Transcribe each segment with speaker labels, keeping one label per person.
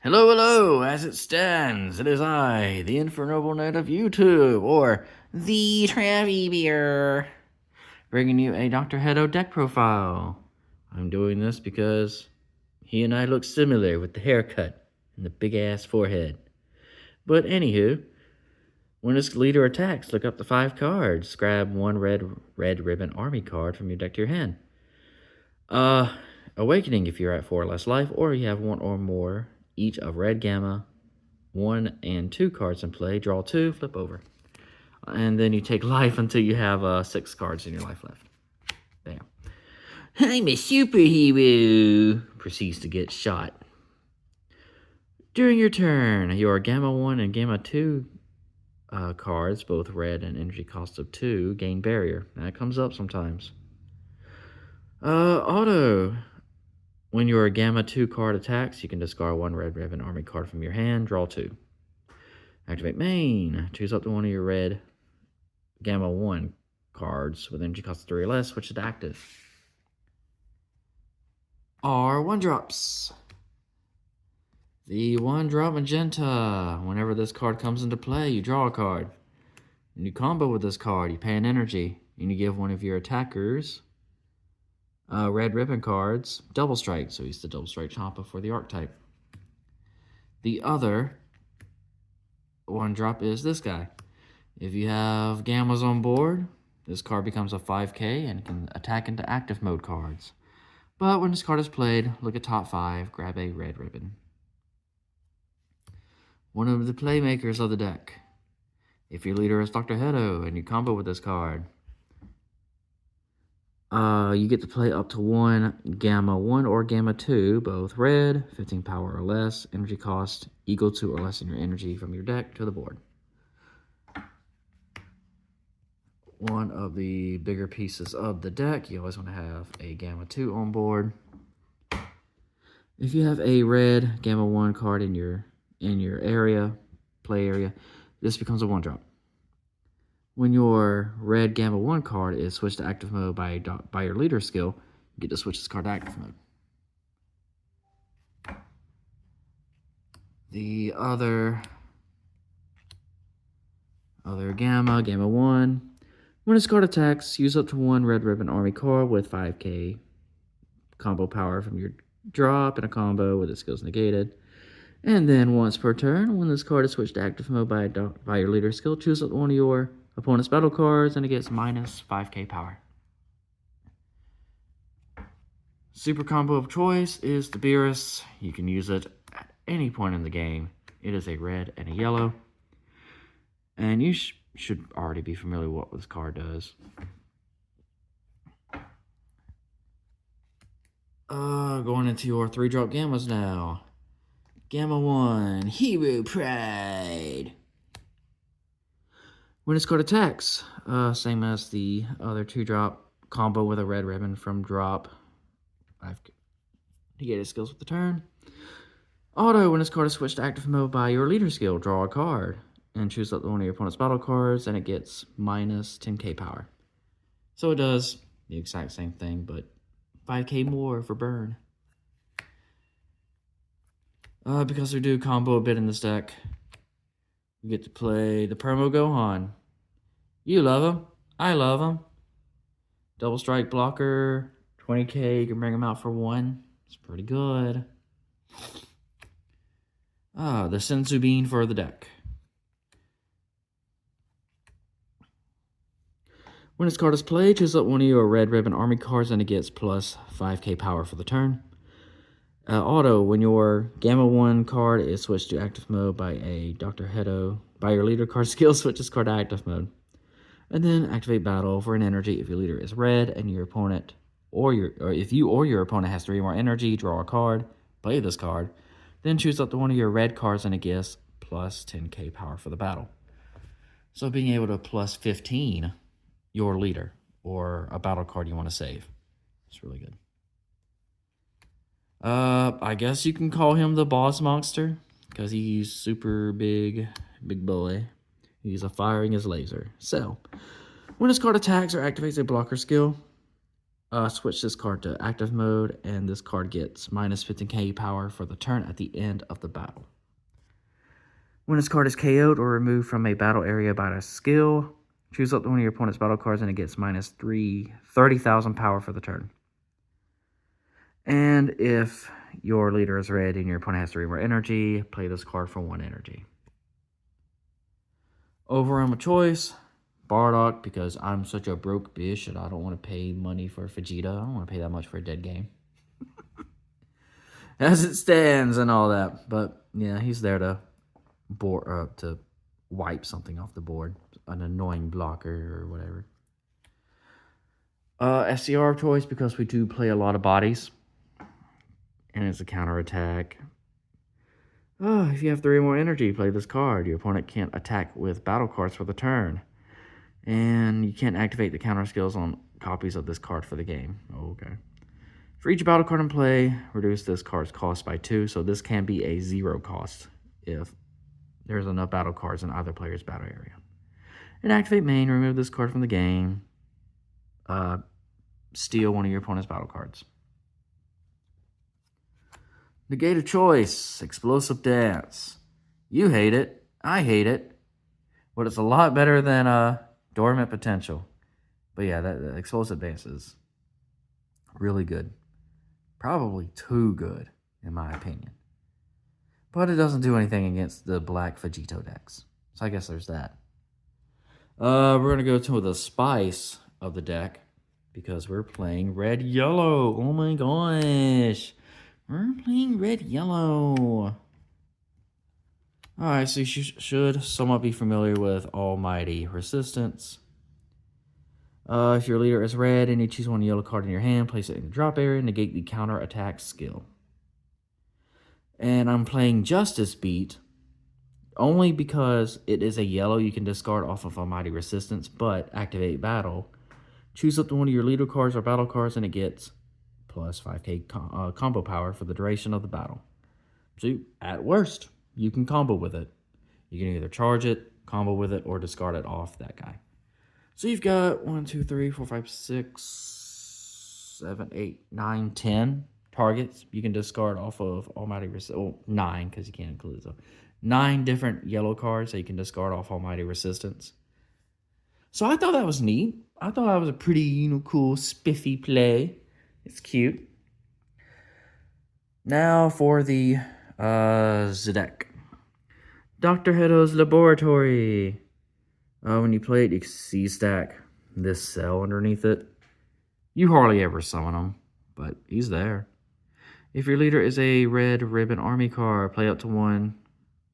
Speaker 1: Hello, hello, as it stands, it is I, the Infernoble Knight of YouTube, or the Travie Beer, bringing you a Dr. Hedo deck profile. I'm doing this because he and I look similar with the haircut and the big-ass forehead. But anywho, when this leader attacks, look up the 5 cards. Grab one red ribbon army card from your deck to your hand. Awakening if you're at 4 or less life, or you have 1 or more each of red, gamma, 1 and 2 cards in play. Draw 2, flip over. And then you take life until you have 6 cards in your life left. Bam. I'm a superhero. Proceeds to get shot. During your turn, your Gamma 1 and Gamma 2 cards, both red and energy cost of 2, gain barrier. That comes up sometimes. Auto. When your Gamma 2 card attacks, you can discard 1 red ribbon army card from your hand, draw 2. Activate main. Choose up to one of your red Gamma 1 cards with energy cost of 3 or less, switch it to active. Are 1-drops. The 1-drop magenta. Whenever this card comes into play, you draw a card. When you combo with this card, you pay an energy, and you give one of your attackers red ribbon cards double strike, so he's the double strike Champa for the archetype. The other 1-drop is this guy. If you have Gammas on board, this card becomes a 5k and can attack into active mode cards. But when this card is played, look at top 5, grab a red ribbon. One of the playmakers of the deck. If your leader is Dr. Hedo and you combo with this card, you get to play up to 1 Gamma 1 or Gamma 2, both red, 15 power or less, energy cost equal to or less than your energy from your deck to the board. One of the bigger pieces of the deck, you always want to have a Gamma 2 on board. If you have a red Gamma 1 card in your area, play area, this becomes a 1-drop. When your red Gamma 1 card is switched to active mode by your leader skill, you get to switch this card to active mode. The other Gamma 1. When this card attacks, use up to 1 red ribbon army card with 5k combo power from your drop and a combo with its skills negated. And then once per turn, when this card is switched to active mode by your leader skill, choose up one of your opponent's battle cards and it gets minus 5k power. Super combo of choice is the Beerus. You can use it at any point in the game. It is a red and a yellow. And you should already be familiar with what this card does. Going into your 3-drop Gammas now. Gamma 1, Hero Pride. When this card attacks, same as the other 2-drop combo with a red ribbon from drop. I've negated skills with the turn. Auto, when this card is switched to active mode by your leader skill, draw a card and choose up one of your opponent's battle cards, and it gets minus 10k power. So it does the exact same thing, but 5k more for burn. Because we do combo a bit in this deck, you get to play the Promo Gohan. You love him. I love him. Double strike blocker, 20k. You can bring him out for 1. It's pretty good. The Senzu Bean for the deck. When this card is played, choose up one of your red ribbon army cards and it gets plus 5k power for the turn. Auto, when your Gamma 1 card is switched to active mode by a Dr. Hedo, by your leader card skill, switch this card to active mode. And then activate battle for an energy if your leader is red and your opponent, or if you or your opponent has 3 more energy, draw a card, play this card, then choose up to one of your red cards and it gets plus 10k power for the battle. So being able to plus 15 your leader or a battle card you want to save. It's really good. I guess you can call him the boss monster because he's super big boy. He's firing his laser. So, when this card attacks or activates a blocker skill, Switch this card to active mode, and this card gets minus 15k power for the turn at the end of the battle. When this card is KO'd or removed from a battle area by a skill, choose up to one of your opponent's battle cards and it gets minus 30,000 power for the turn. And if your leader is red and your opponent has 3 more energy, play this card for 1 energy. Overwhelm of choice, Bardock, because I'm such a broke bitch and I don't want to pay money for Vegeta. I don't want to pay that much for a dead game. As it stands and all that. But yeah, he's there to wipe something off the board. An annoying blocker or whatever. SCR of choice, because we do play a lot of bodies. And it's a counterattack. If you have 3 more energy, play this card. Your opponent can't attack with battle cards for the turn. And you can't activate the counter skills on copies of this card for the game. Okay. For each battle card in play, reduce this card's cost by 2. So this can be a 0 cost if there's enough battle cards in either player's battle area. And activate main, remove this card from the game. Steal one of your opponent's battle cards. Negate of choice, explosive dance. You hate it, I hate it, but it's a lot better than dormant potential. But yeah, that explosive dance is really good. Probably too good, in my opinion. But it doesn't do anything against the black Vegito decks. So I guess there's that. We're going to go to the spice of the deck because we're playing red-yellow. Oh my gosh. We're playing red-yellow. Alright, so you should somewhat be familiar with Almighty Resistance. If your leader is red and you choose one yellow card in your hand, place it in the drop area, negate the counter attack skill. And I'm playing Justice Beat only because it is a yellow you can discard off of Almighty Resistance, but activate battle. Choose up to one of your leader cards or battle cards and it gets plus 5k combo power for the duration of the battle. So at worst, you can combo with it. You can either charge it, combo with it, or discard it off that guy. So you've got 1, 2, 3, 4, 5, 6, 7, 8, 9, 10 targets you can discard off of Almighty Resistance. Well, 9, because you can't include it. So 9 different yellow cards that you can discard off Almighty Resistance. So I thought that was neat. I thought that was a pretty, cool, spiffy play. It's cute. Now for the Zedek. Dr. Hedo's Laboratory. When you play it, you can see stack this cell underneath it. You hardly ever summon him, but he's there. If your leader is a red ribbon army card, play up to 1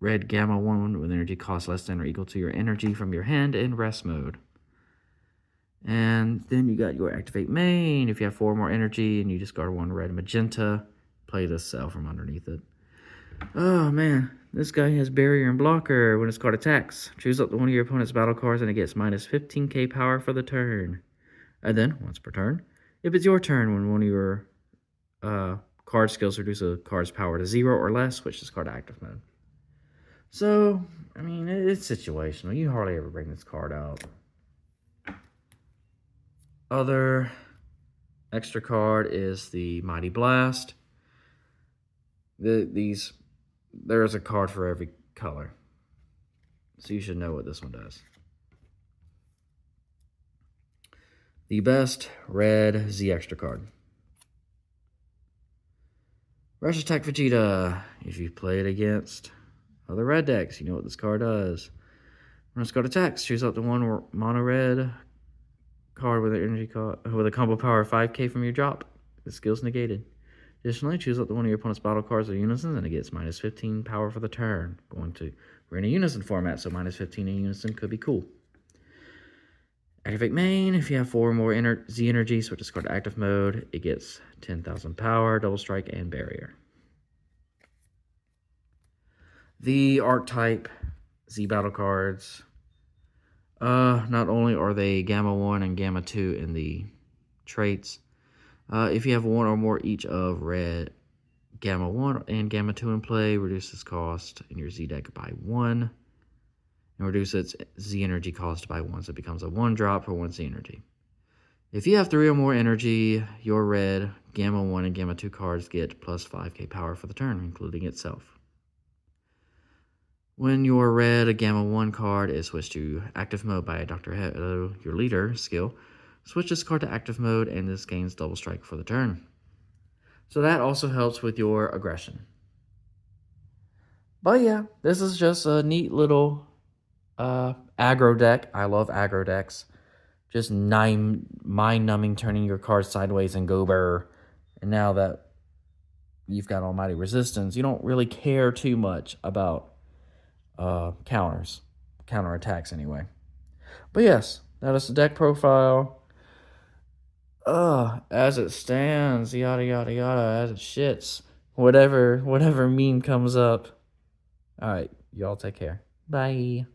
Speaker 1: red gamma 1 with energy cost less than or equal to your energy from your hand in rest mode. And then you got your activate main. If you have 4 more energy and you discard 1 red magenta, play this cell from underneath it. Oh man, this guy has barrier and blocker. When his card attacks, choose up to one of your opponent's battle cards and it gets minus 15k power for the turn. And then, once per turn, if it's your turn, when one of your card skills reduce a card's power to 0 or less, switch this card to active mode. So, I mean, it's situational. You hardly ever bring this card out. Other extra card is the Mighty Blast. There's a card for every color. So you should know what this one does. The best red Z extra card. Rush Attack Vegeta. If you play it against other red decks, you know what this card does. When this card attacks, choose up to 1 mono red card with an energy with a combo power of 5k from your drop. The skill's negated. Additionally, choose up to one of your opponent's battle cards or unisons, and it gets minus 15 power for the turn. We're in a unison format, so minus 15 in unison could be cool. Activate main. If you have 4 more Z energy, switch this card to active mode. It gets 10,000 power, double strike, and barrier. The archetype Z battle cards. Not only are they Gamma 1 and Gamma 2 in the traits, if you have 1 or more each of red, Gamma 1 and Gamma 2 in play, reduce this cost in your Z deck by 1, and reduce its Z energy cost by 1, so it becomes a 1 drop for 1 Z energy. If you have 3 or more energy, your red Gamma 1 and Gamma 2 cards get plus 5k power for the turn, including itself. When your red Gamma 1 card is switched to active mode by Dr. Hedo, your leader skill, switch this card to active mode and this gains double strike for the turn. So that also helps with your aggression. But yeah, this is just a neat little aggro deck. I love aggro decks. Just mind-numbing, turning your cards sideways and go burr. And now that you've got Almighty Resistance, you don't really care too much about counterattacks anyway. But yes, that is the deck profile. As it stands, yada yada yada, as it shits. Whatever meme comes up. Alright, y'all take care. Bye.